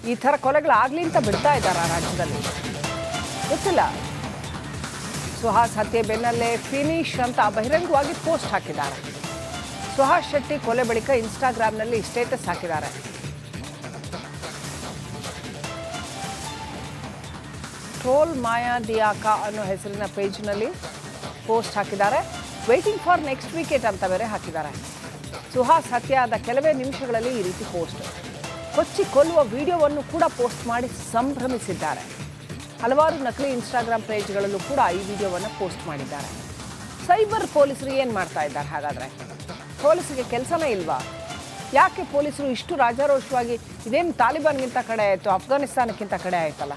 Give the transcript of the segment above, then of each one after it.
ಈ ಥರ ಕೊಲೆಗಳಾಗಲಿ ಅಂತ ಬಿಡ್ತಾ ಇದ್ದಾರಾ ರಾಜ್ಯದಲ್ಲಿ ಗೊತ್ತಿಲ್ಲ. ಸುಹಾಸ್ ಹತ್ಯೆ ಬೆನ್ನಲ್ಲೇ ಫಿನಿಶ್ ಅಂತ ಬಹಿರಂಗವಾಗಿ ಪೋಸ್ಟ್ ಹಾಕಿದ್ದಾರೆ. ಸುಹಾಸ್ ಶೆಟ್ಟಿ ಕೊಲೆ ಬಳಿಕ ಇನ್ಸ್ಟಾಗ್ರಾಮ್ನಲ್ಲಿ ಸ್ಟೇಟಸ್ ಹಾಕಿದ್ದಾರೆ. ಟ್ರೋಲ್ ಮಾಯಾ ದಿಯಾಕಾ ಅನ್ನೋ ಹೆಸರಿನ ಪೇಜ್ನಲ್ಲಿ ಪೋಸ್ಟ್ ಹಾಕಿದ್ದಾರೆ. ವೇಟಿಂಗ್ ಫಾರ್ ನೆಕ್ಸ್ಟ್ ವಿಕೆಟ್ ಅಂತ ಬೇರೆ ಹಾಕಿದ್ದಾರೆ. ಸುಹಾಸ್ ಹತ್ಯೆ ಆದ ಕೆಲವೇ ನಿಮಿಷಗಳಲ್ಲಿ ಈ ರೀತಿ ಪೋಸ್ಟ್. ಕೊಚ್ಚಿ ಕೊಲ್ಲುವ ವಿಡಿಯೋವನ್ನು ಕೂಡ ಪೋಸ್ಟ್ ಮಾಡಿ ಸಂಭ್ರಮಿಸಿದ್ದಾರೆ. ಹಲವಾರು ನಕಲಿ ಇನ್ಸ್ಟಾಗ್ರಾಮ್ ಪೇಜ್ಗಳಲ್ಲೂ ಕೂಡ ಈ ವಿಡಿಯೋವನ್ನು ಪೋಸ್ಟ್ ಮಾಡಿದ್ದಾರೆ. ಸೈಬರ್ ಪೊಲೀಸರು ಏನು ಮಾಡ್ತಾ ಇದ್ದಾರೆ ಹಾಗಾದರೆ? ಪೊಲೀಸರಿಗೆ ಕೆಲಸನೇ ಇಲ್ವಾ? ಯಾಕೆ ಪೊಲೀಸರು ಇಷ್ಟು ರಾಜಾರೋಷವಾಗಿ ಇದೇನು ತಾಲಿಬಾನ್ಗಿಂತ ಕಡೆ ಆಯಿತು, ಅಫ್ಘಾನಿಸ್ತಾನಕ್ಕಿಂತ ಕಡೆ ಆಯ್ತಲ್ಲ?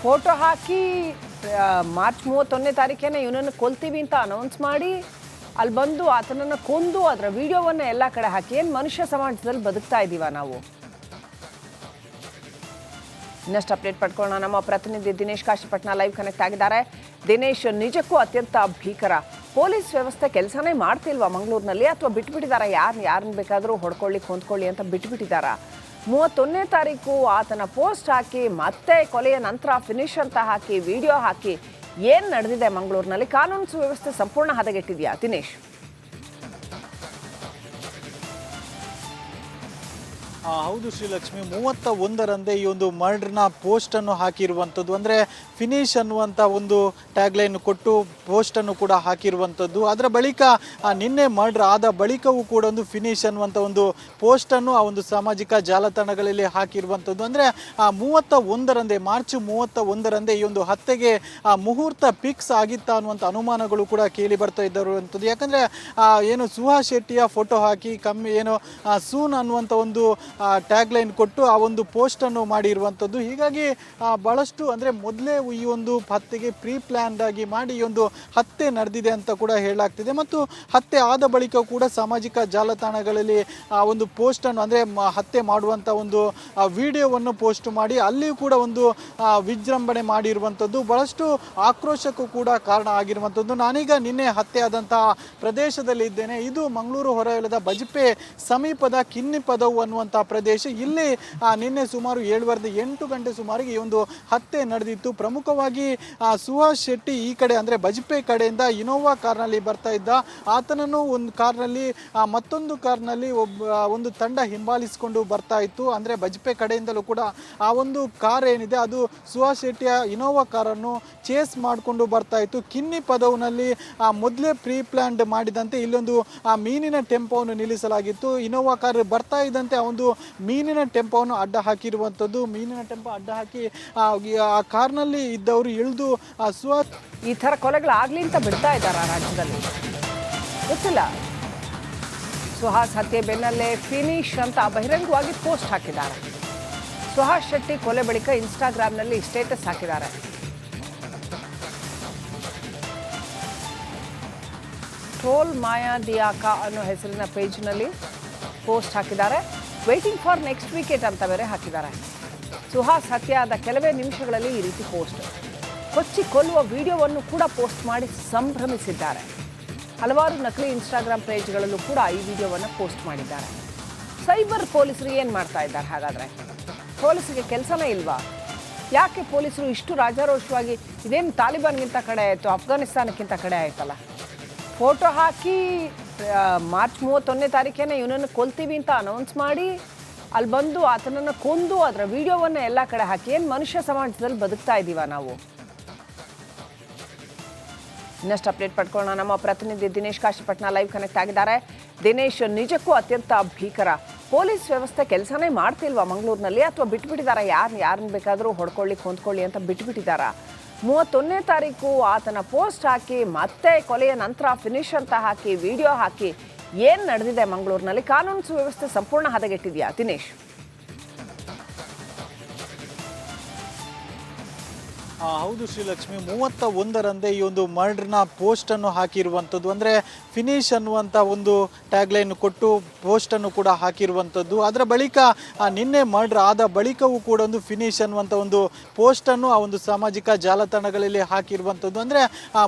ಫೋಟೋ ಹಾಕಿ ಮಾರ್ಚ್ 31ನೇ ತಾರೀಕೇನೆ ಇವನನ್ನು ಕೊಲ್ತೀವಿ ಅಂತ ಅನೌನ್ಸ್ ಮಾಡಿ ಅಲ್ಲಿ ಬಂದು ಆತನನ್ನು ಕೊಂದು ಅದರ ವಿಡಿಯೋವನ್ನು ಎಲ್ಲ ಕಡೆ ಹಾಕಿ ಏನು ಮನುಷ್ಯ ಸಮಾಜದಲ್ಲಿ ಬದುಕ್ತಾ ಇದ್ದೀವ ನಾವು? ಇನ್ನಷ್ಟು ಅಪ್ಡೇಟ್ ಪಡ್ಕೊಳ್ಳೋಣ. ನಮ್ಮ ಪ್ರತಿನಿಧಿ ದಿನೇಶ್ ಕಾಶಿಪಟ್ನ ಲೈವ್ ಕನೆಕ್ಟ್ ಆಗಿದ್ದಾರೆ. ದಿನೇಶ್, ನಿಜಕ್ಕೂ ಅತ್ಯಂತ ಭೀಕರ. ಪೊಲೀಸ್ ವ್ಯವಸ್ಥೆ ಕೆಲಸನೇ ಮಾಡ್ತಿಲ್ವಾ ಮಂಗಳೂರಿನಲ್ಲಿ, ಅಥವಾ ಬಿಟ್ಬಿಟ್ಟಿದ್ದಾರಾ? ಯಾರನ್ನ ಬೇಕಾದರೂ ಹೊಡ್ಕೊಳ್ಳಿ ಹೊಂದ್ಕೊಳ್ಳಿ ಅಂತ ಬಿಟ್ಬಿಟ್ಟಿದ್ದಾರಾ? 31ನೇ ತಾರೀಕು ಆತನ ಪೋಸ್ಟ್ ಹಾಕಿ ಮತ್ತೆ ಕೊಲೆಯ ನಂತರ ಫಿನಿಶ್ ಅಂತ ಹಾಕಿ ವಿಡಿಯೋ ಹಾಕಿ ಏನು ನಡೆದಿದೆ ಮಂಗಳೂರಿನಲ್ಲಿ? ಕಾನೂನು ಸುವ್ಯವಸ್ಥೆ ಸಂಪೂರ್ಣ ಹದಗೆಟ್ಟಿದೆಯಾ ದಿನೇಶ್? ಹೌದು ಶ್ರೀಲಕ್ಷ್ಮಿ, 31ರಂದೇ ಈ ಒಂದು ಮರ್ಡ್ರ್ನ ಪೋಸ್ಟನ್ನು ಹಾಕಿರುವಂಥದ್ದು. ಅಂದರೆ ಫಿನಿಶ್ ಅನ್ನುವಂಥ ಒಂದು ಟ್ಯಾಗ್ಲೈನ್ ಕೊಟ್ಟು ಪೋಸ್ಟನ್ನು ಕೂಡ ಹಾಕಿರುವಂಥದ್ದು. ಅದರ ಬಳಿಕ ನಿನ್ನೆ ಮರ್ಡ್ರ್ ಆದ ಬಳಿಕವೂ ಕೂಡ ಒಂದು ಫಿನಿಶ್ ಅನ್ನುವಂಥ ಒಂದು ಪೋಸ್ಟನ್ನು ಆ ಒಂದು ಸಾಮಾಜಿಕ ಜಾಲತಾಣಗಳಲ್ಲಿ ಹಾಕಿರುವಂಥದ್ದು. ಅಂದರೆ 31ರಂದೇ ಮಾರ್ಚ್ 31ರಂದೇ ಈ ಒಂದು ಹತ್ಯೆಗೆ ಮುಹೂರ್ತ ಫಿಕ್ಸ್ ಆಗಿತ್ತಾ ಅನ್ನುವಂಥ ಅನುಮಾನಗಳು ಕೂಡ ಕೇಳಿ ಬರ್ತಾ ಇದ್ದರುವಂಥದ್ದು. ಯಾಕಂದರೆ ಏನು ಸುಹಾಸ್ ಶೆಟ್ಟಿಯ ಫೋಟೋ ಹಾಕಿ ಸೂನ್ ಅನ್ನುವಂಥ ಒಂದು ಟ್ಯಾಗ್ಲೈನ್ ಕೊಟ್ಟು ಆ ಒಂದು ಪೋಸ್ಟನ್ನು ಮಾಡಿರುವಂಥದ್ದು. ಹೀಗಾಗಿ ಭಾಳಷ್ಟು ಅಂದರೆ ಮೊದಲೇ ಈ ಒಂದು ಹತ್ಯೆಗೆ ಪ್ರೀ ಪ್ಲ್ಯಾನ್ಡ್ ಆಗಿ ಮಾಡಿ ಈ ಒಂದು ಹತ್ಯೆ ನಡೆದಿದೆ ಅಂತ ಕೂಡ ಹೇಳಲಾಗ್ತಿದೆ. ಮತ್ತು ಹತ್ಯೆ ಆದ ಬಳಿಕ ಕೂಡ ಸಾಮಾಜಿಕ ಜಾಲತಾಣಗಳಲ್ಲಿ ಆ ಒಂದು ಪೋಸ್ಟನ್ನು ಅಂದರೆ ಹತ್ಯೆ ಮಾಡುವಂಥ ಒಂದು ವಿಡಿಯೋವನ್ನು ಪೋಸ್ಟ್ ಮಾಡಿ ಅಲ್ಲಿಯೂ ಕೂಡ ಒಂದು ವಿಜೃಂಭಣೆ ಮಾಡಿರುವಂಥದ್ದು ಭಾಳಷ್ಟು ಆಕ್ರೋಶಕ್ಕೂ ಕೂಡ ಕಾರಣ ಆಗಿರುವಂಥದ್ದು. ನಾನೀಗ ನಿನ್ನೆ ಹತ್ಯೆ ಆದಂತಹ ಪ್ರದೇಶದಲ್ಲಿ ಇದ್ದೇನೆ. ಇದು ಮಂಗಳೂರು ಹೊರವಲಯದ ಬಜ್ಪೆ ಸಮೀಪದ ಕಿನ್ನಿಪದವು ಅನ್ನುವಂಥ ಪ್ರದೇಶ. ಇಲ್ಲಿ ನಿನ್ನೆ ಸುಮಾರು 7:30 ಗಂಟೆ ಸುಮಾರಿಗೆ ಈ ಒಂದು ಹತ್ಯೆ ನಡೆದಿತ್ತು. ಪ್ರಮುಖವಾಗಿ ಸುಹಾಸ್ ಶೆಟ್ಟಿ ಈ ಕಡೆ ಅಂದರೆ ಬಜ್ಪೆ ಕಡೆಯಿಂದ ಇನೋವಾ ಕಾರ್ನಲ್ಲಿ ಬರ್ತಾ ಇದ್ದ. ಆತನನ್ನು ಒಂದು ಕಾರ್ನಲ್ಲಿ ಮತ್ತೊಂದು ಕಾರ್ನಲ್ಲಿ ಒಂದು ತಂಡ ಹಿಂಬಾಲಿಸಿಕೊಂಡು ಬರ್ತಾ ಇತ್ತು. ಅಂದರೆ ಬಜ್ಪೆ ಕಡೆಯಿಂದಲೂ ಕೂಡ ಆ ಒಂದು ಕಾರ್ ಏನಿದೆ ಅದು ಸುಹಾಸ್ ಶೆಟ್ಟಿಯ ಇನೋವಾ ಕಾರನ್ನು ಚೇಸ್ ಮಾಡಿಕೊಂಡು ಬರ್ತಾ ಇತ್ತು. ಕಿನ್ನಿ ಪದವಿನಲ್ಲಿ ಮೊದಲೇ ಪ್ರೀ ಪ್ಲ್ಯಾನ್ಡ್ ಮಾಡಿದಂತೆ ಇಲ್ಲೊಂದು ಮೀನಿನ ಟೆಂಪೋವನ್ನು ನಿಲ್ಲಿಸಲಾಗಿತ್ತು. ಇನೋವಾ ಕಾರ್ ಬರ್ತಾ ಇದ್ದಂತೆ ಆ ಒಂದು ಮೀನಿನ ಟೆಂಪೋವನ್ನು ಅಡ್ಡ ಹಾಕಿರುವಂಥದ್ದು. ಮೀನಿನ ಟೆಂಪೋ ಅಡ್ಡ ಹಾಕಿ ಆ ಕಾರ್ನಲ್ಲಿ ಇದ್ದವರು ಇಳಿದು ಈ ಥರ ಕೊಲೆಗಳಾಗಲಿ ಅಂತ ಬಿಡ್ತಾ ಇದ್ದಾರಾ ರಾಜ್ಯದಲ್ಲಿ? ಗೊತ್ತಿಲ್ಲ. ಸುಹಾಸ್ ಹತ್ಯೆ ಬೆನ್ನಲ್ಲೇ ಫಿನಿಶ್ ಅಂತ ಬಹಿರಂಗವಾಗಿ ಪೋಸ್ಟ್ ಹಾಕಿದ್ದಾರೆ. ಸುಹಾಸ್ ಶೆಟ್ಟಿ ಕೊಲೆ ಬಳಿಕ ಇನ್ಸ್ಟಾಗ್ರಾಮ್ನಲ್ಲಿ ಸ್ಟೇಟಸ್ ಹಾಕಿದ್ದಾರೆ. ಟ್ರೋಲ್ ಮಾಯಾ ದಿಯಾಕಾ ಅನ್ನೋ ಹೆಸರಿನ ಪೇಜ್ನಲ್ಲಿ ಪೋಸ್ಟ್ ಹಾಕಿದ್ದಾರೆ. ವೇಟಿಂಗ್ ಫಾರ್ ನೆಕ್ಸ್ಟ್ ವಿಕೆಟ್ ಅಂತ ಬೇರೆ ಹಾಕಿದ್ದಾರೆ. ಸುಹಾಸ್ ಹತ್ಯೆ ಆದ ಕೆಲವೇ ನಿಮಿಷಗಳಲ್ಲಿ ಈ ರೀತಿ ಪೋಸ್ಟ್. ಕೊಚ್ಚಿ ಕೊಲ್ಲುವ ವಿಡಿಯೋವನ್ನು ಕೂಡ ಪೋಸ್ಟ್ ಮಾಡಿ ಸಂಭ್ರಮಿಸಿದ್ದಾರೆ. ಹಲವಾರು ನಕಲಿ ಇನ್ಸ್ಟಾಗ್ರಾಮ್ ಪೇಜ್ಗಳಲ್ಲೂ ಕೂಡ ಈ ವಿಡಿಯೋವನ್ನು ಪೋಸ್ಟ್ ಮಾಡಿದ್ದಾರೆ. ಸೈಬರ್ ಪೊಲೀಸರು ಏನು ಮಾಡ್ತಾ ಇದ್ದಾರೆ ಹಾಗಾದರೆ? ಪೊಲೀಸರಿಗೆ ಕೆಲಸನೇ ಇಲ್ವಾ? ಯಾಕೆ ಪೊಲೀಸರು ಇಷ್ಟು ರಾಜಾರೋಷವಾಗಿ ಇದೇನು ತಾಲಿಬಾನ್ಗಿಂತ ಕಡೆ ಆಯಿತು, ಅಫ್ಘಾನಿಸ್ತಾನಕ್ಕಿಂತ ಕಡೆ ಆಯ್ತಲ್ಲ? ಫೋಟೋ ಹಾಕಿ ಮಾರ್ಚ್ 31ನೇ ತಾರೀಕೇನೆ ಇವನನ್ನು ಕೊಲ್ತೀವಿ ಅಂತ ಅನೌನ್ಸ್ ಮಾಡಿ ಅಲ್ಲಿ ಬಂದು ಆತನನ್ನು ಕೊಂದು ಅದರ ವಿಡಿಯೋವನ್ನು ಎಲ್ಲ ಕಡೆ ಹಾಕಿ ಏನು ಮನುಷ್ಯ ಸಮಾಜದಲ್ಲಿ ಬದುಕ್ತಾ ಇದ್ದೀವ ನಾವು? ಇನ್ನಷ್ಟು ಅಪ್ಡೇಟ್ ಪಡ್ಕೊಳ್ಳೋಣ. ನಮ್ಮ ಪ್ರತಿನಿಧಿ ದಿನೇಶ್ ಕಾಶಿಪಟ್ನ ಲೈವ್ ಕನೆಕ್ಟ್ ಆಗಿದ್ದಾರೆ. ದಿನೇಶ್, ನಿಜಕ್ಕೂ ಅತ್ಯಂತ ಭೀಕರ. ಪೊಲೀಸ್ ವ್ಯವಸ್ಥೆ ಕೆಲಸನೇ ಮಾಡ್ತಿಲ್ವಾ ಮಂಗಳೂರಿನಲ್ಲಿ, ಅಥವಾ ಬಿಟ್ಬಿಟ್ಟಿದ್ದಾರಾ? ಯಾರನ್ನ ಬೇಕಾದರೂ ಹೊಡ್ಕೊಳ್ಳಿ ಹೊಂದ್ಕೊಳ್ಳಿ ಅಂತ ಬಿಟ್ಬಿಟ್ಟಿದ್ದಾರಾ? 31ನೇ ತಾರೀಕು ಆತನ ಪೋಸ್ಟ್ ಹಾಕಿ ಮತ್ತೆ ಕೊಲೆಯ ನಂತರ ಫಿನಿಶ್ ಅಂತ ಹಾಕಿ ವಿಡಿಯೋ ಹಾಕಿ ಏನು ನಡೆದಿದೆ ಮಂಗಳೂರಿನಲ್ಲಿ? ಕಾನೂನು ಸುವ್ಯವಸ್ಥೆ ಸಂಪೂರ್ಣ ಹದಗೆಟ್ಟಿದೆಯಾ ದಿನೇಶ್? ಹೌದು ಶ್ರೀಲಕ್ಷ್ಮಿ, 31ರಂದೇ ಈ ಒಂದು ಮರ್ಡ್ರ್ನ ಪೋಸ್ಟನ್ನು ಹಾಕಿರುವಂಥದ್ದು. ಅಂದರೆ ಫಿನಿಶ್ ಅನ್ನುವಂಥ ಒಂದು ಟ್ಯಾಗ್ಲೈನ್ ಕೊಟ್ಟು ಪೋಸ್ಟನ್ನು ಕೂಡ ಹಾಕಿರುವಂಥದ್ದು. ಅದರ ಬಳಿಕ ನಿನ್ನೆ ಮರ್ಡ್ರ್ ಆದ ಬಳಿಕವೂ ಕೂಡ ಒಂದು ಫಿನಿಶ್ ಅನ್ನುವಂಥ ಒಂದು ಪೋಸ್ಟನ್ನು ಆ ಒಂದು ಸಾಮಾಜಿಕ ಜಾಲತಾಣಗಳಲ್ಲಿ ಹಾಕಿರುವಂಥದ್ದು. ಅಂದರೆ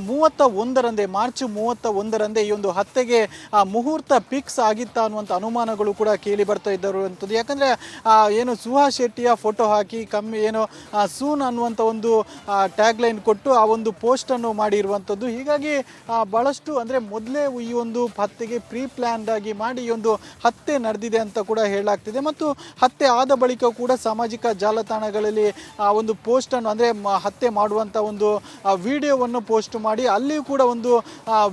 31ರಂದೇ ಮಾರ್ಚ್ 31ರಂದೇ ಈ ಒಂದು ಹತ್ಯೆಗೆ ಮುಹೂರ್ತ ಫಿಕ್ಸ್ ಆಗಿತ್ತಾ ಅನ್ನುವಂಥ ಅನುಮಾನಗಳು ಕೂಡ ಕೇಳಿ ಬರ್ತಾ ಇದ್ದಿರುವಂಥದ್ದು. ಯಾಕಂದರೆ ಏನು ಸುಹಾಸ್ ಶೆಟ್ಟಿಯ ಫೋಟೋ ಹಾಕಿ ಸೂನ್ ಅನ್ನುವಂಥ ಒಂದು ಟ್ಯಾಗ್ಲೈನ್ ಕೊಟ್ಟು ಆ ಒಂದು ಪೋಸ್ಟನ್ನು ಮಾಡಿರುವಂಥದ್ದು. ಹೀಗಾಗಿ ಭಾಳಷ್ಟು ಅಂದರೆ ಮೊದಲೇ ಈ ಒಂದು ಹತ್ಯೆಗೆ ಪ್ರೀ ಪ್ಲ್ಯಾನ್ಡ್ ಆಗಿ ಮಾಡಿ ಈ ಒಂದು ಹತ್ಯೆ ನಡೆದಿದೆ ಅಂತ ಕೂಡ ಹೇಳಲಾಗ್ತಿದೆ. ಮತ್ತು ಹತ್ಯೆ ಆದ ಬಳಿಕ ಕೂಡ ಸಾಮಾಜಿಕ ಜಾಲತಾಣಗಳಲ್ಲಿ ಆ ಒಂದು ಪೋಸ್ಟನ್ನು ಅಂದರೆ ಹತ್ಯೆ ಮಾಡುವಂಥ ಒಂದು ವಿಡಿಯೋವನ್ನು ಪೋಸ್ಟ್ ಮಾಡಿ ಅಲ್ಲಿಯೂ ಕೂಡ ಒಂದು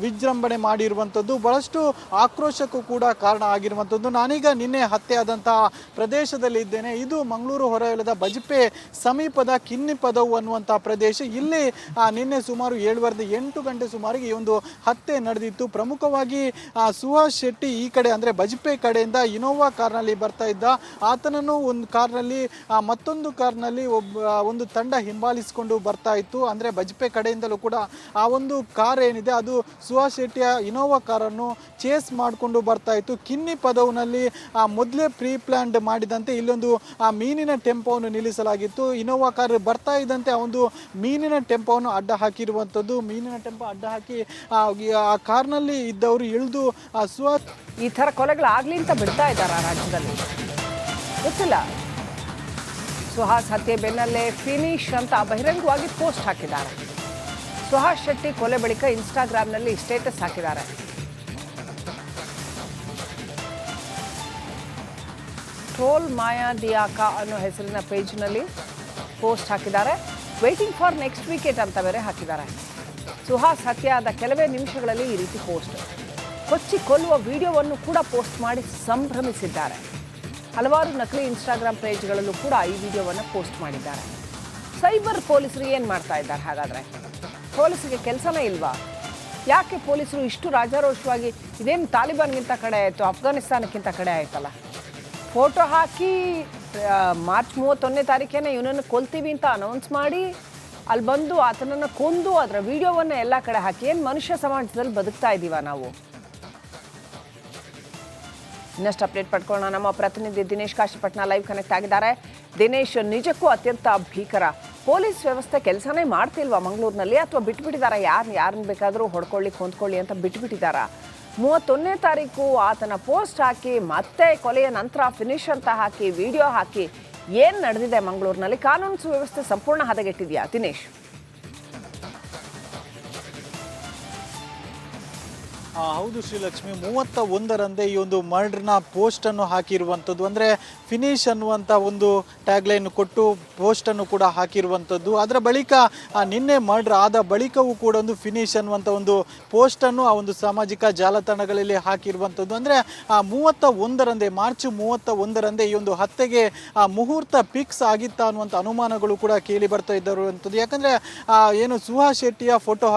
ವಿಜೃಂಭಣೆ ಮಾಡಿರುವಂಥದ್ದು ಭಾಳಷ್ಟು ಆಕ್ರೋಶಕ್ಕೂ ಕೂಡ ಕಾರಣ ಆಗಿರುವಂಥದ್ದು. ನಾನೀಗ ನಿನ್ನೆ ಹತ್ಯೆ ಆದಂತಹ ಪ್ರದೇಶದಲ್ಲಿ ಇದ್ದೇನೆ. ಇದು ಮಂಗಳೂರು ಹೊರವಲಯದ ಬಜಪೆ ಸಮೀಪದ ಕಿನ್ನಿಪದವು ಅನ್ನುವಂಥ ಪ್ರದೇಶ. ಇಲ್ಲಿ ನಿನ್ನೆ ಸುಮಾರು 7:30-8 ಗಂಟೆ ಸುಮಾರಿಗೆ ಈ ಒಂದು ಹತ್ಯೆ ನಡೆದಿತ್ತು. ಪ್ರಮುಖವಾಗಿ ಸುಹಾಸ್ ಶೆಟ್ಟಿ ಈ ಕಡೆ ಅಂದರೆ ಬಜಪೆ ಕಡೆಯಿಂದ ಇನೋವಾ ಕಾರ್ನಲ್ಲಿ ಬರ್ತಾ ಇದ್ದ. ಆತನನ್ನು ಒಂದು ಕಾರ್ನಲ್ಲಿ ಮತ್ತೊಂದು ಕಾರ್ನಲ್ಲಿ ಒಂದು ತಂಡ ಹಿಂಬಾಲಿಸಿಕೊಂಡು ಬರ್ತಾ ಇತ್ತು. ಅಂದರೆ ಬಜಪೆ ಕಡೆಯಿಂದಲೂ ಕೂಡ ಆ ಒಂದು ಕಾರ್ ಏನಿದೆ ಅದು ಸುಹಾಸ್ ಶೆಟ್ಟಿಯ ಇನೋವಾ ಕಾರನ್ನು ಚೇಸ್ ಮಾಡಿಕೊಂಡು ಬರ್ತಾ ಇತ್ತು. ಕಿನ್ನಿ ಪದವಿನಲ್ಲಿ ಮೊದಲೇ ಪ್ರೀ ಪ್ಲ್ಯಾನ್ಡ್ ಮಾಡಿದಂತೆ ಇಲ್ಲೊಂದು ಮೀನಿನ ಟೆಂಪೋವನ್ನು ನಿಲ್ಲಿಸಲಾಗಿತ್ತು. ಇನೋವಾ ಕಾರ್ ಬರ್ತಾ ಇದ್ದಂತೆ ಆ ಒಂದು ಮೀನಿನ ಟೆಂಪೋವನ್ನು ಅಡ್ಡ ಹಾಕಿರುವಂಥದ್ದು. ಮೀನಿನ ಟೆಂಪೋ ಅಡ್ಡ ಹಾಕಿ ಆ ಕಾರ್ನಲ್ಲಿ ಇದ್ದವರು ಇಳಿದು ಈ ಥರ ಕೊಲೆಗಳಾಗ್ಲಿ ಅಂತ ಬಿಡ್ತಾ ಇದ್ದಾರೆ ರಾಜ್ಯದಲ್ಲಿ, ಗೊತ್ತಿಲ್ಲ. ಸುಹಾಸ್ ಹತ್ಯೆ ಬೆನ್ನಲ್ಲೇ ಫಿನಿಶ್ ಅಂತ ಬಹಿರಂಗವಾಗಿ ಪೋಸ್ಟ್ ಹಾಕಿದ್ದಾರೆ. ಸುಹಾಸ್ ಶೆಟ್ಟಿ ಕೊಲೆ ಬಳಿಕ ಇನ್ಸ್ಟಾಗ್ರಾಮ್ನಲ್ಲಿ ಸ್ಟೇಟಸ್ ಹಾಕಿದ್ದಾರೆ. ಟ್ರೋಲ್ ಮಾಯಾ ದಿಯಾಕಾ ಅನ್ನೋ ಹೆಸರಿನ ಪೇಜ್ನಲ್ಲಿ ಪೋಸ್ಟ್ ಹಾಕಿದ್ದಾರೆ. ವೇಟಿಂಗ್ ಫಾರ್ ನೆಕ್ಸ್ಟ್ ವೀಕೆಟ್ ಅಂತ ಬೇರೆ ಹಾಕಿದ್ದಾರೆ. ಸುಹಾಸ್ ಹತ್ಯೆ ಆದ ಕೆಲವೇ ನಿಮಿಷಗಳಲ್ಲಿ ಈ ರೀತಿ ಪೋಸ್ಟ್, ಕೊಚ್ಚಿ ಕೊಲ್ಲುವ ವಿಡಿಯೋವನ್ನು ಕೂಡ ಪೋಸ್ಟ್ ಮಾಡಿ ಸಂಭ್ರಮಿಸಿದ್ದಾರೆ. ಹಲವಾರು ನಕಲಿ ಇನ್ಸ್ಟಾಗ್ರಾಮ್ ಪೇಜ್ಗಳಲ್ಲೂ ಕೂಡ ಈ ವಿಡಿಯೋವನ್ನು ಪೋಸ್ಟ್ ಮಾಡಿದ್ದಾರೆ. ಸೈಬರ್ ಪೊಲೀಸರು ಏನು ಮಾಡ್ತಾ ಇದ್ದಾರೆ ಹಾಗಾದರೆ? ಪೊಲೀಸರಿಗೆ ಕೆಲಸನೇ ಇಲ್ವಾ? ಯಾಕೆ ಪೊಲೀಸರು ಇಷ್ಟು ರಾಜಾರೋಷವಾಗಿ ಇದೇನು ತಾಲಿಬಾನ್ಗಿಂತ ಕಡೆ ಆಯಿತು, ಅಫ್ಘಾನಿಸ್ತಾನಕ್ಕಿಂತ ಕಡೆ ಆಯ್ತಲ್ಲ? ಫೋಟೋ ಹಾಕಿ ಮಾರ್ಚ್ 31ನೇ ತಾರೀಕೇನೆ ಇವನನ್ನು ಕೊಲ್ತೀವಿ ಅಂತ ಅನೌನ್ಸ್ ಮಾಡಿ ಅಲ್ಲಿ ಬಂದು ಆತನನ್ನು ಕೊಂದು ಅದರ ವಿಡಿಯೋವನ್ನು ಎಲ್ಲ ಕಡೆ ಹಾಕಿ ಏನು ಮನುಷ್ಯ ಸಮಾಜದಲ್ಲಿ ಬದುಕ್ತಾ ಇದ್ದೀವ ನಾವು? ಇನ್ನಷ್ಟು ಅಪ್ಡೇಟ್ ಪಡ್ಕೊಳ್ಳೋಣ. ನಮ್ಮ ಪ್ರತಿನಿಧಿ ದಿನೇಶ್ ಕಾಶಿಪಟ್ನ ಲೈವ್ ಕನೆಕ್ಟ್ ಆಗಿದ್ದಾರೆ. ದಿನೇಶ್, ನಿಜಕ್ಕೂ ಅತ್ಯಂತ ಭೀಕರ. ಪೊಲೀಸ್ ವ್ಯವಸ್ಥೆ ಕೆಲಸನೇ ಮಾಡ್ತಿಲ್ವಾ ಮಂಗಳೂರಿನಲ್ಲಿ, ಅಥವಾ ಬಿಟ್ಬಿಟ್ಟಿದಾರ? ಯಾರನ್ನ ಬೇಕಾದರೂ ಹೊಡ್ಕೊಳ್ಳಿ ಹೊಂದ್ಕೊಳ್ಳಿ ಅಂತ ಬಿಟ್ಬಿಟ್ಟಿದಾರ? 31ನೇ ತಾರೀಕು ಆತನ ಪೋಸ್ಟ್ ಹಾಕಿ ಮತ್ತೆ ಕೊಲೆಯ ನಂತರ ಫಿನಿಶ್ ಅಂತ ಹಾಕಿ ವಿಡಿಯೋ ಹಾಕಿ ಏನು ನಡೆದಿದೆ ಮಂಗಳೂರಿನಲ್ಲಿ? ಕಾನೂನು ಸುವ್ಯವಸ್ಥೆ ಸಂಪೂರ್ಣ ಹದಗೆಟ್ಟಿದೆಯಾ ದಿನೇಶ್? ಹೌದು ಶ್ರೀಲಕ್ಷ್ಮಿ, 31ರಂದೇ ಈ ಒಂದು ಮರ್ಡ್ರ್ನ ಪೋಸ್ಟನ್ನು ಹಾಕಿರುವಂಥದ್ದು. ಅಂದರೆ ಫಿನಿಶ್ ಅನ್ನುವಂಥ ಒಂದು ಟ್ಯಾಗ್ಲೈನ್ ಕೊಟ್ಟು ಪೋಸ್ಟನ್ನು ಕೂಡ ಹಾಕಿರುವಂಥದ್ದು. ಅದರ ಬಳಿಕ ನಿನ್ನೆ ಮರ್ಡ್ರ್ ಆದ ಬಳಿಕವೂ ಕೂಡ ಒಂದು ಫಿನಿಶ್ ಅನ್ನುವಂಥ ಒಂದು ಪೋಸ್ಟನ್ನು ಆ ಒಂದು ಸಾಮಾಜಿಕ ಜಾಲತಾಣಗಳಲ್ಲಿ ಹಾಕಿರುವಂಥದ್ದು. ಅಂದರೆ 31ರಂದೇ ಮಾರ್ಚ್ 31ರಂದೇ ಈ ಒಂದು ಹತ್ಯೆಗೆ ಮುಹೂರ್ತ ಫಿಕ್ಸ್ ಆಗಿತ್ತಾ ಅನ್ನುವಂಥ ಅನುಮಾನಗಳು ಕೂಡ ಕೇಳಿ ಬರ್ತಾ ಇದ್ದಿರುವಂಥದ್ದು. ಯಾಕಂದರೆ ಏನು ಸುಹಾಸ್ ಶೆಟ್ಟಿಯ ಫೋಟೋ